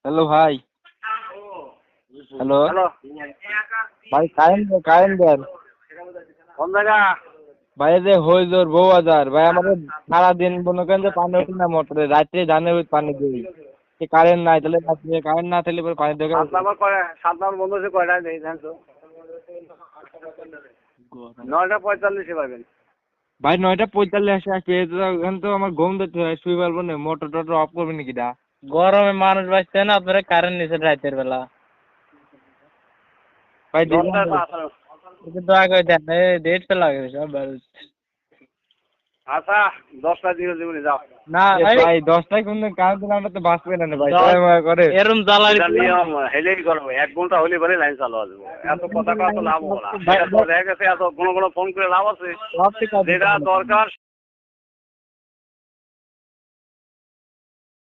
Hello ভাই। Hello hello ভাই, current দেন কোন জায়গা? ভাই। যে হইজোর বউ হাজার ভাই, আমাদের সারাদিন মনে করেন যে পানি ওঠে না মোটরে, রাত্রে জানে পানি দিই, কারেন্ট নাই, তাহলে রাত্রে কারেন্ট না থাকলে পরে পানি দেওয়া 7 নম্বর বন্ধ হচ্ছে কয়টায় দেখি জান তো? 9:45 পাবেন। ভাই 9:45 আসবে। এখন তো আমার ঘুম দিতে হয়, শুই পারবো না। মোটর টোটর অফ করবেন নাকি? গরমে মানুষ বাঁচছে না, আপনারা কারেন্ট নিছেন রাতের বেলা। ভাই দিলাম 10টায় ভাই। একটু দয়া করে দেন, ডেট ফেলা গেছে সব। আচ্ছা 10টায় দিকে জীবনে যাও। না ভাই 10টায় কোন কারেন্ট দিলে আমরা তো বাঁচবে না ভাই, দশ- সবাই মনে করে। এরম জ্বালা এটা নিয়ম হেলেই করবো, 1 ঘন্টা হলে পরে লাইন চালু আসবো। এত কথা কত লাভ হবো না। দেখা গেছে এত কোনো ফোন করে লাভ আছে? সব ঠিক আছে। যেটা দরকার